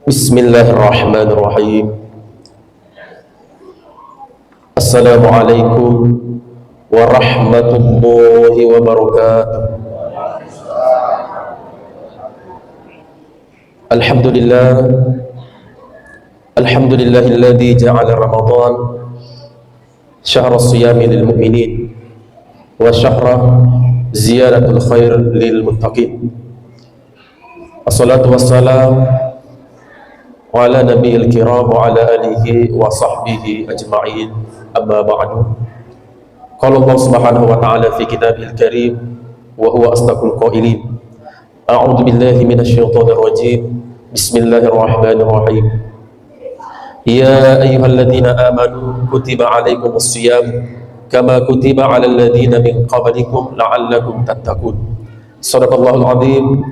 Bismillahirrahmanirrahim. Assalamualaikum warahmatullahi wabarakatuh. Alhamdulillah, alhamdulillahilladzi ja'ala Ramadan syahra siyami lil mu'minin wa syahra ziyadatul khair lil muttaqin. Assalatu wassalam ala nabiyil kiram wa ala alihi wa sahbihi ajma'in, amma ba'du. Qala Allah subhanahu wa ta'ala fi kitabihil karim wa huwa asdaqul qailin. A'udzu billahi minasyaitonir rajim. Bismillahirrahmanirrahim. Ya ayyuhalladzina amanu kutiba alaikumus shiyam kama kutiba alal ladzina min qablikum la'allakum tattaqun. Shadaqallahul azim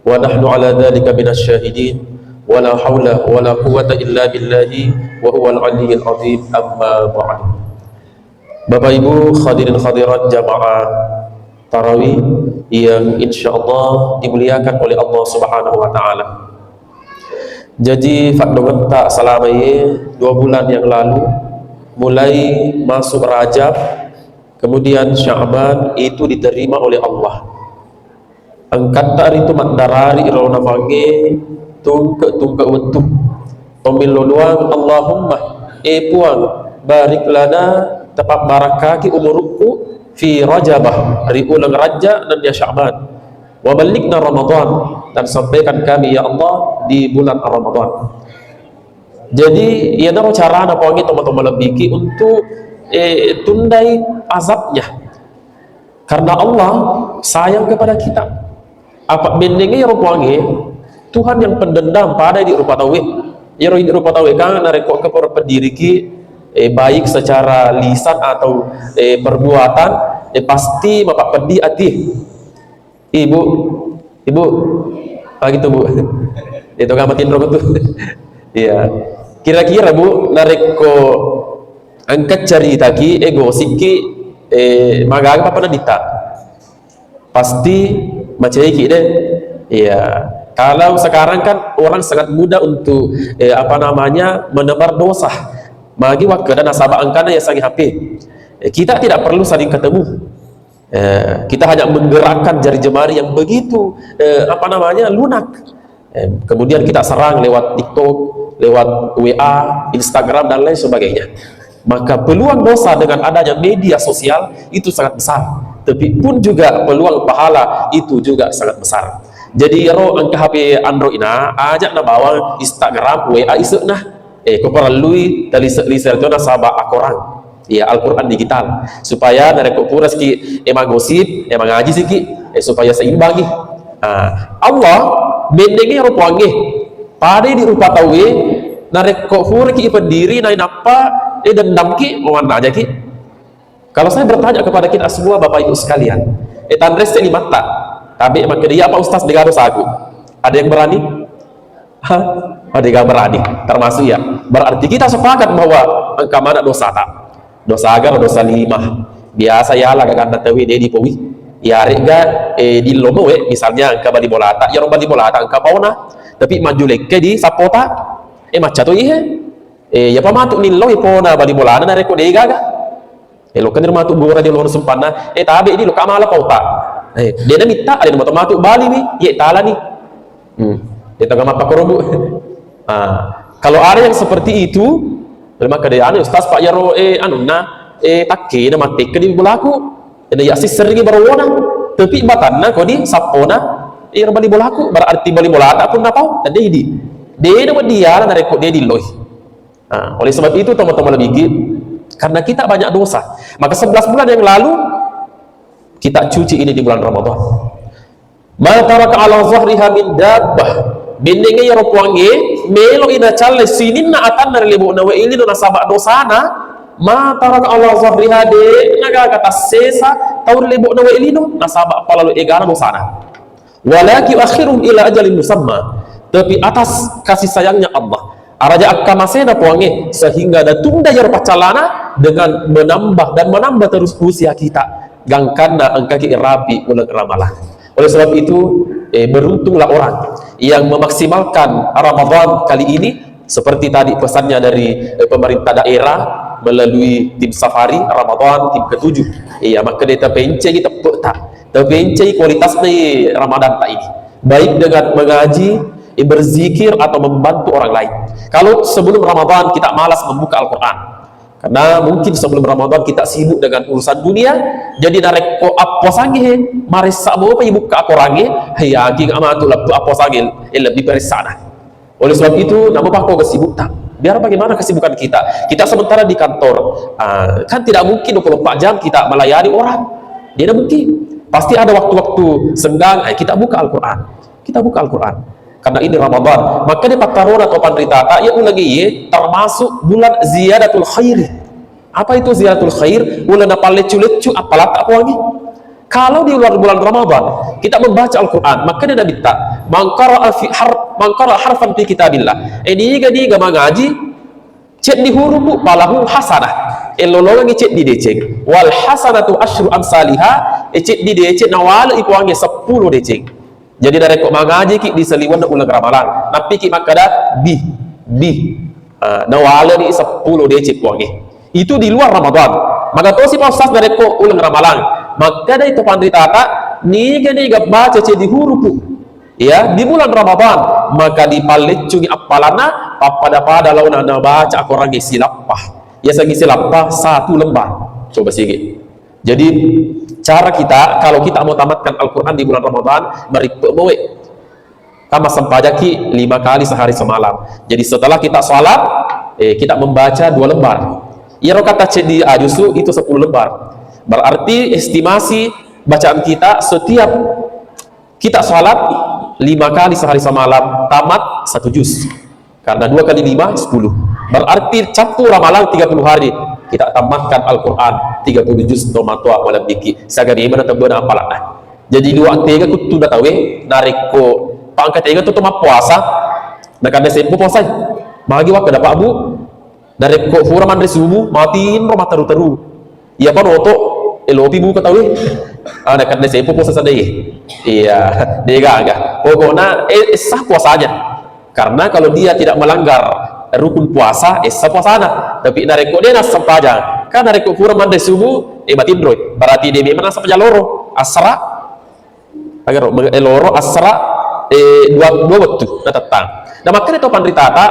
wa nahnu ala dzalika minasyahidin. Wala haula wala quwwata illa billahi wa huwal aliyyil azim, amma ba'du. Bapak Ibu hadirin hadirat jamaah tarawih yang insyaallah dimuliakan oleh Allah Subhanahu wa taala. Jadi fakdongan tak selamanya 2 bulan yang lalu mulai masuk Rajab, kemudian Sya'ban itu diterima oleh Allah. Angkat dari itu makdarari irona fange tungke wentuh tombil lodoang Allahumma puang barik lana tepat barakaki umurku fi rajabah ri ulang raja dan ya Sya'ban wa balikna Ramadan, dan sampaikan kami ya Allah di bulan Ramadan. Jadi ya naro cara apa lagi teman-teman lebih untuk tundai azabnya, karena Allah sayang kepada kita. Apa bendengnya ya rupangi Tuhan yang pendendam pada di rupa tawe. Ya di rupa tawe kan narekok ke pendiri ki baik secara lisan atau perbuatan pasti bapak pedih hati. Ibu gitu Bu. Itu ngamatin rokok tuh. Iya. Kira-kira Bu nareko angkat cerita ki gosip ki magaga apa nadita. Pasti macam iki deh. Iya. Kalau sekarang kan orang sangat mudah untuk menebar dosa. Bagi waktu dan nasabah angkana yang sangi HP. Kita tidak perlu saling ketemu. Kita hanya menggerakkan jari jemari yang begitu lunak. Kemudian kita serang lewat TikTok, lewat WA, Instagram dan lain sebagainya. Maka peluang dosa dengan adanya media sosial itu sangat besar. Tapi pun juga peluang pahala itu juga sangat besar. Jadi ro angka HP Android na ajak na bawa Instagram WA isu nah ko perlu dari liser itu na sabak akorang ya Al-Qur'an digital supaya dari ko puras ki emang gosip emang ngaji siki supaya seimbang Allah bendengnya ro puange pada di rupa tawe narek ko pura ki pendiri na napa dendam ki mau aja ki. Kalau saya bertanya kepada kita semua Bapak Ibu sekalian tandres ini mata tapi emang dia apa Ustaz dengan dosa aku? Ada yang berani? Ada yang berani? Termasuk ya. Berarti kita sepakat bahwa angka mana dosa tak? Dosa agar dosa 5. Biasa ya lah gak tahu dia di powi. Ya rega di lomo misalnya angka bali bolata. Ya bali bolata angka pauna. Tapi maju leke di sapota. Maca to ihe. Ya pamatuk nilo ipona bali bolana na reko dega ga. Lo kan rumah tu bora di luar sempana. Tabe di lo kamala pauta. Dia nak minta ada nama tomato Bali ni, ye tala ni. Dia tengah mata korobu. Kalau ada yang seperti itu, maka dia Ustaz Pak Yaro takke nama tek di bolaku. Dia ya sering berwana. Tapi batana kau di sapona, bali bolaku berarti bali bola tak pun apa? Dan dia nama dia nak rekod dia di loy. Oleh sebab itu teman-teman lebih karena kita banyak dosa. Maka 11 bulan yang lalu kita cuci ini di bulan Ramadan. Ma taraka ala zahriha min dabbah. Bendenge ya ropuange melo ina challe sininna atan narlebo na wa ilino na sabak dosana ma taraka ala zahriha de naga kata sesa taur lebo na wa ilino na sabak palalu egana dosana. Walaki akhirum ila ajalin musamma. Tapi atas kasih sayangnya Allah araja akamasena puange sehingga ada tunda jar pacalana dengan menambah dan menambah terus usia kita gangkana angka ki rapi ulang ramalah. Oleh sebab itu beruntunglah orang yang memaksimalkan Ramadan kali ini, seperti tadi pesannya dari pemerintah daerah melalui tim safari Ramadan tim ke-7. Maka dia terpencai kita tak terpencai kualitas ni Ramadan tak ini, baik dengan mengaji, berzikir atau membantu orang lain. Kalau sebelum Ramadan kita malas membuka Al-Quran, karena mungkin sebelum Ramadan kita sibuk dengan urusan dunia, jadi narek ko apa sange mari sabo pa ibuka korange hayagi amatu laptu apa sange lebih berisana. Oleh sebab itu nama pak ko kesibuk tak, biar bagaimana kesibukan kita sementara di kantor, kan tidak mungkin 24 jam kita melayani orang, tidak mungkin, pasti ada waktu-waktu senggang, kita buka Al-Quran, karena ini Ramadan. Maka di Patarona atau Pandritata ia ulangi termasuk bulan ziyadatul khair. Apa itu ziyadatul khair? Bulan apa lecu-lecu apalah tak lagi. Kalau di luar bulan Ramadan kita membaca Al-Quran, maka dia minta mangkara harfan fi kitabillah. Ini gadi mengaji cek di huruf palahu hasanah. Elolongan cek di deceng. Wal hasanatu asyru amsalihah. Cek di deceng nawal iku wangi 10 deceng. Jadi dari kok mengaji ki di seliwan ulang ramalan, tapi ki makada nawala ni 10 decik wangi. Itu di luar Ramadan. Maka to si pasas dari kok ulang ramalan, maka dari itu Pandritata ni baca di huruf ya di bulan Ramadan, maka dipalecungi apalana pada launa na baca aku orang silapah. Ya sagi silapah 1 lembar. Coba sikit. Jadi cara kita kalau kita mau tamatkan Al-Quran di bulan Ramadan, mari pemoe kama sampajaki 5 kali sehari semalam. Jadi setelah kita sholat, kita membaca 2 lembar. Ya kata cedi ajusu itu 10 lembar. Berarti estimasi bacaan kita setiap kita sholat 5 kali sehari semalam tamat 1 juz. Karena 2 kali 5 10. Berarti campur ramalan 30 hari. Kita tamatkan Al-Quran 30 juz tomatua wala biki sagari mana tabuna apalah. Jadi 2 tega ku tu tahu narik ko pangkat tega tu toma puasa nak ada sempo puasa bagi waktu dapat abu dari ko fura mandri subuh matiin rumah teru iya pan oto elopi bu ketahui nak ada sempo puasa sadai iya dega agak pokoknya sah puasanya, karena kalau dia tidak melanggar rukun puasa sah puasana, tapi nareko dia nas sempajang kan nareko kurang mande subuh batin roy berarti dia memang sempajang loro asra agar loro asra dua waktu na tetang. Nah makanya itu Pandritata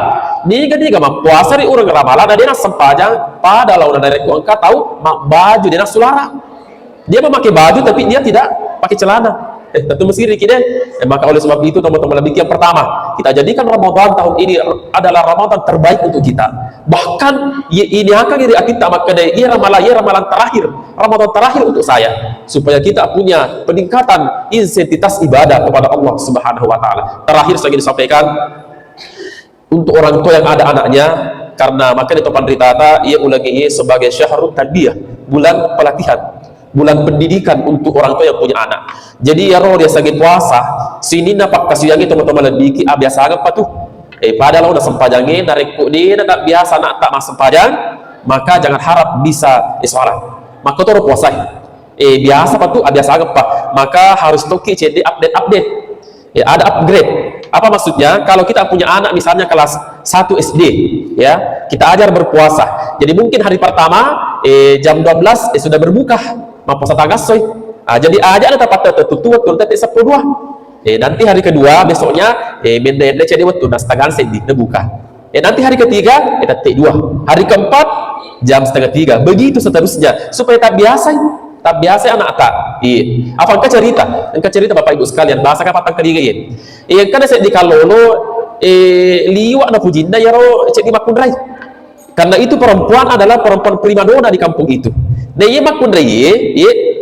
ni gama puasa di urang ramalan dia nas sempajang pada launa nareko engka tahu baju dia nas sulara, dia memakai baju tapi dia tidak pakai celana. Tentu mesti kita maka oleh sebab itu teman-teman lebih yang pertama kita jadikan Ramadan tahun ini adalah Ramadan terbaik untuk kita. Bahkan ini akan diri kita maka ia ramalan terakhir, Ramadan terakhir untuk saya, supaya kita punya peningkatan intensitas ibadah kepada Allah Subhanahu wa taala. Terakhir saya ingin sampaikan untuk orang tua yang ada anaknya, karena maka di Pandritata ia ulangi sebagai syahrul tarbiyah, bulan pelatihan, bulan pendidikan untuk orang tua yang punya anak. Jadi ya roh dia sakit puasa sini napak kasih lagi teman-teman lebih biasa agak patuh padahal udah sempajangin dari dia nak biasa nak tak mas sempajang, maka jangan harap bisa sholat maka tuh puasa biasa patuh biasa agak pak, maka harus toki jadi update ada upgrade. Apa maksudnya? Kalau kita punya anak misalnya kelas 1 SD ya, kita ajar berpuasa, jadi mungkin hari pertama jam 12 sudah berbuka puasa tanggas soy. Jadi aja ada tempat tertutup waktu nanti 10 nanti hari kedua besoknya benda jadi waktu nas tangan sendi buka. Nanti hari ketiga detik 2, hari keempat jam 2:30, begitu seterusnya supaya tak biasa anak tak. Apa engkau cerita Bapak Ibu sekalian bahasa kapatan ketiga ini. Kan saya di kalolo liwa na pujinda ya ro cek di makundrai. Karena itu perempuan adalah perempuan primadona di kampung itu. Nah iya makundrai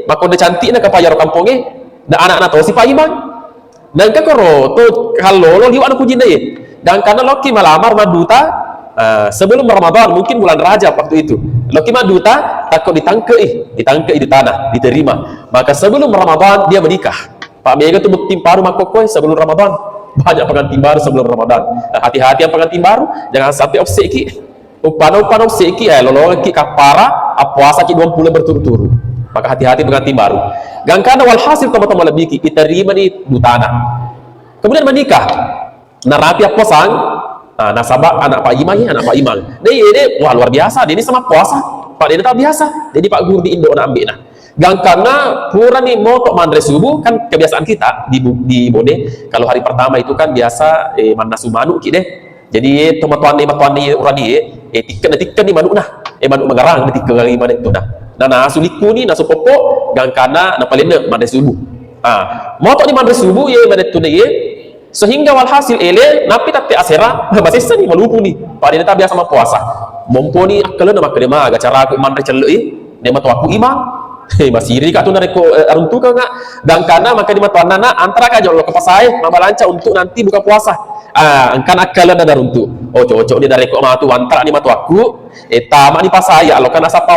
makundrai cantik na kapayar kampungnya. Nah anak-anak tahu si Pak Imam. Dan kakoro to kalolo liwa na pujinda dan karena Loki malamar maduta sebelum Ramadan, mungkin bulan Rajab waktu itu. Loki maduta takut ditangkei di tanah, diterima. Maka sebelum Ramadan dia menikah. Pak Mega itu bukti baru makokoi sebelum Ramadan. Banyak pengantin baru sebelum Ramadan. Hati-hati yang pengantin baru, jangan sampai obseki. Upano obseki lolong ki kapara puasa ki 20 berturut-turut. Maka hati-hati pengantin baru. Gangkana walhasil teman-teman lebih kita terima di tanah. kemudian menikah. Narapi apa sang? Nasabah anak Pak Imang, anak Pak Imang. Dia wah luar biasa. Dia ini sama puasa. Pak dia tak biasa. Jadi Pak Guru di Indo nak ambil nah. Gang karena pura ni mau tok mandre subuh kan kebiasaan kita di Bode. Kalau hari pertama itu kan biasa mana sumanu ki deh. Jadi matuan ni urani tiken ni manuk nah. Manuk Magarang ni tiken kali mana itu nah. Nah suliku ni nasu popo gang kana na palena mandre subuh. Mau tok ni mandre subuh ye mana tu ni sehingga walhasil napi tapi asera masih seni malupu ni pada tak biasa sama puasa mumpuni akal na makade ma cara aku mandre celui ne matu aku imam masih iri ka tu nareko aruntu ka ngak dan kana maka di matu anak antara ka jolo ke pasai mabalanca untuk nanti buka puasa angkan akal na daruntu cocok dia nareko ma tu antara ni matu aku tama ni pasai alo kana sapa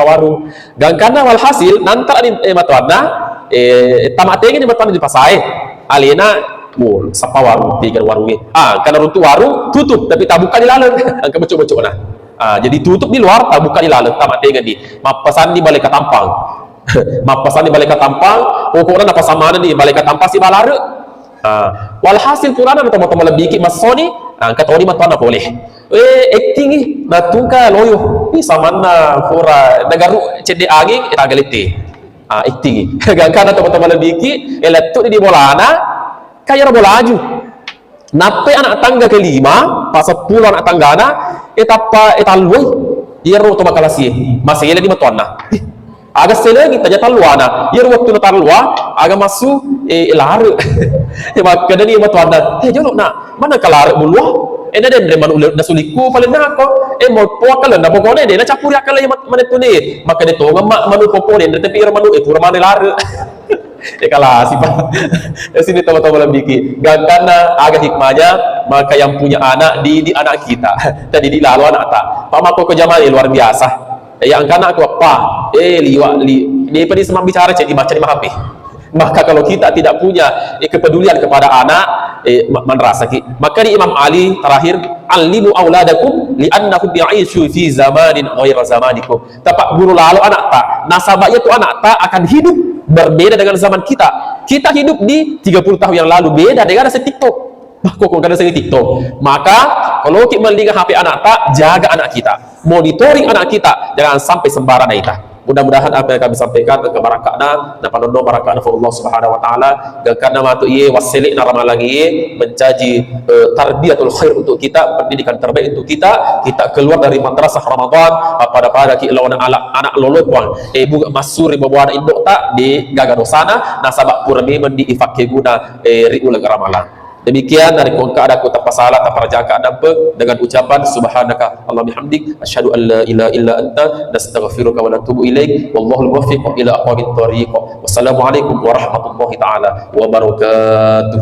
warung dan kana walhasil nantara ni matu anak tamat tengin ni matu di pasai alena sapa warung tiga warungnya karena runtuh warung tutup tapi tak buka di lalang angka becok-becok nah jadi tutup di luar tak buka di lalang tamat dengan di mapasan di balik katampang mapasan di balik katampang pokoknya apa sama di balik katampang si balare walhasil purana teman-teman lebih ki masoni angka tadi matuan boleh acting ni natungka loyo ni samana pura negaru cede angin tagalete acting gangkana teman-teman lebih ki eletuk di bolana kaya bola aju nape anak tangga kelima pas 10 anak tanggana etalui iro to makalasi masih ele di matuana agak selagi tanya taluana iro waktu na talua agak masuk lare maka dari matuana jolo na mana kalare bulwa ena den reman ulah nasuliku paling nako mau pokalan na pokone de na capuri akal mana tu ni maka de to ngama manu popone tapi iro manu pura mane lare kalah sih pak. Sini teman-teman lebih gantana agak hikmahnya maka yang punya anak di anak kita tadi di lalu anak tak pamako ke zaman luar biasa yang anak aku apa dia pada semang bicara jadi baca di HP maka kalau kita tidak punya kepedulian kepada anak merasa maka di Imam Ali terakhir alimu auladakum li'annahum ya'ishu fi zamanin ghaira zamanikum tapak guru lalu anak tak nasabahnya tu anak tak akan hidup berbeda dengan zaman kita hidup di 30 tahun yang lalu beda dengan ada TikTok karena saya TikTok maka kalau kita melihat HP anak tak jaga anak kita monitoring anak kita jangan sampai sembarangan kita mudah-mudahan apa yang kami sampaikan ke barakana dan panondo barakana Allah Subhanahu wa taala karena matu ye wasilik narama lagi mencaji tarbiyatul khair untuk kita pendidikan terbaik untuk kita keluar dari madrasah Ramadan pada ki lawan anak lolopang buka masuri bawa indok tak di gagadosana nasabak purami mendi ifake guna riul ramalan. Demikian dari kongka ada kota pasalah tak perjaka nampak dengan ucapan subhanaka Allah bihamdik asyhadu an la ilaha illa anta nastaghfiruka wa natubu ilaik wallahul muwaffiq ila aqwamit thariq. Wassalamualaikum warahmatullahi taala wabarakatuh.